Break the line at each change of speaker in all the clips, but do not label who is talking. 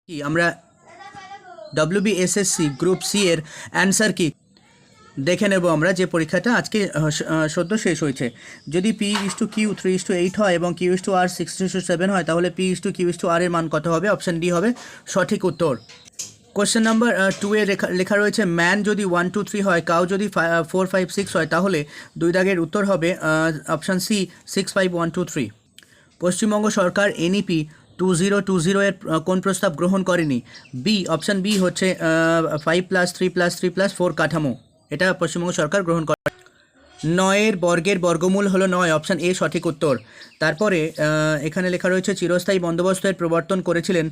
কি আমরা WBSSC group C এর অ্যান্সার কি দেখে নেব আমরা, যে পরীক্ষাটা আজকে সদ্য শেষ হয়েছে। যদি P:Q 3:8 হয় এবং Q:R 6:7 হয়, তাহলে P:Q R এর মান কত হবে? অপশান ডি হবে সঠিক উত্তর। কোশ্চেন নাম্বার 2 এ লেখা রয়েছে ম্যান যদি 1 2 3 হয়, কাউ যদি 4 5 6 হয়, তাহলে দুই দাগের উত্তর হবে অপশান সি 6 5 1 2 3। পশ্চিমবঙ্গ সরকার এনইপি 2020 এর কোন প্রস্তাব গ্রহণ করেনি? বি, অপশান বি হচ্ছে 5+3+3+4 কাঠামো, এটা পশ্চিমবঙ্গ সরকার গ্রহণ করে। 9 বর্গের বর্গমূল হলো 9, অপশান এ সঠিক উত্তর। তারপরে এখানে লেখা রয়েছে চিরস্থায়ী বন্দোবস্তের প্রবর্তন করেছিলেন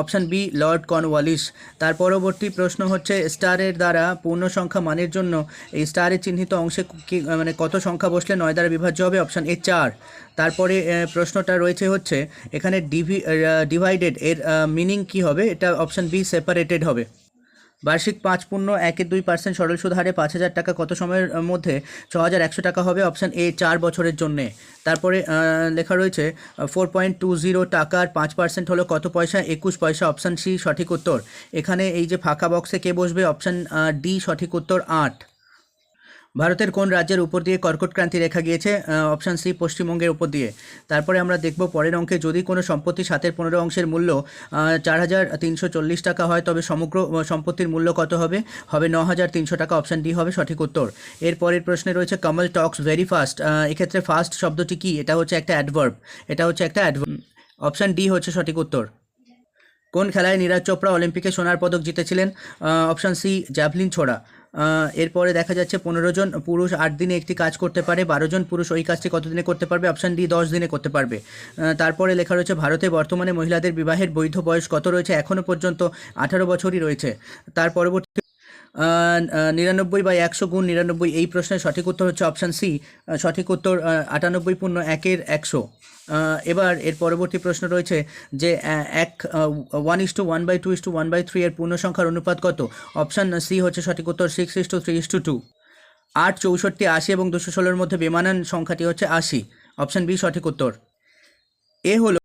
অপশান বি লর্ড কর্নওয়ালিস। তার পরবর্তী প্রশ্ন হচ্ছে স্টারের দ্বারা পূর্ণ সংখ্যা মানের জন্য এই স্টারের চিহ্নিত অংশে মানে কত সংখ্যা বসলে 9 দ্বারা বিভাজ্য হবে? Option A 4। তারপরে প্রশ্নটা রয়েছে হচ্ছে এখানে ডিভাইডেড এর মিনিং কি হবে? এটা অপশান বি সেপারেটেড হবে। বার্ষিক 5.12% সরল সুদ হারে 5,000 টাকা কত সময়ের মধ্যে 6,100 টাকা হবে? অপশান এ 4 বছরের জন্যে। তারপরে লেখা রয়েছে 4.20 টাকার 5% হলো কত পয়সা? 21 পয়সা, অপশান সি সঠিক উত্তর। এখানে এই যে ফাঁকা বক্সে কে বসবে? অপশান ডি সঠিক উত্তর 8। ভারতের কোন রাজ্যের উপর দিয়ে কর্কট ক্রান্তি রেখা গিয়েছে? অপশান সি পশ্চিমবঙ্গের উপর দিয়ে। তারপরে আমরা দেখব পরের অঙ্কে যদি কোনো সম্পত্তি 7/15 অংশের মূল্য 4,340 টাকা হয়, তবে সমগ্র সম্পত্তির মূল্য কত হবে? হবে 9,300 টাকা, অপশান ডি হবে সঠিক উত্তর। এর পরের প্রশ্নে রয়েছে কমল টক্স ভেরি ফাস্ট, এক্ষেত্রে ফাস্ট শব্দটি কি? এটা হচ্ছে একটা অ্যাডভার্ব, অপশান ডি হচ্ছে সঠিক উত্তর। কোন খেলায় নীরজ চোপড়া অলিম্পিকে সোনার পদক জিতেছিলেন? অপশান সি জ্যাভলিন ছোড়া। এরপরে দেখা যাচ্ছে 15 জন পুরুষ 8 দিনে একটি কাজ করতে পারে, 12 জন পুরুষ ওই কাজটি কত দিনে করতে পারবে? অপশান ডি 10 দিনে করতে পারবে। তারপরে লেখা রয়েছে ভারতে বর্তমানে মহিলাদের বিবাহের বৈধ বয়স কত রয়েছে? এখনও পর্যন্ত 18 বছরই রয়েছে। তার পরবর্তী 99/100 গুণ 99, এই প্রশ্নের সঠিক উত্তর হচ্ছে অপশান সি সঠিক উত্তর 98.1/100। এবার এর পরবর্তী প্রশ্ন রয়েছে যে 1:1/2:1/3 এর পূর্ণ সংখ্যার অনুপাত কত? অপশান সি হচ্ছে সঠিক উত্তর 6:3:2। 8, 64, 80 এবং 216-এর মধ্যে বেমানান সংখ্যাটি হচ্ছে 80, অপশান বি সঠিক উত্তর। এ হলো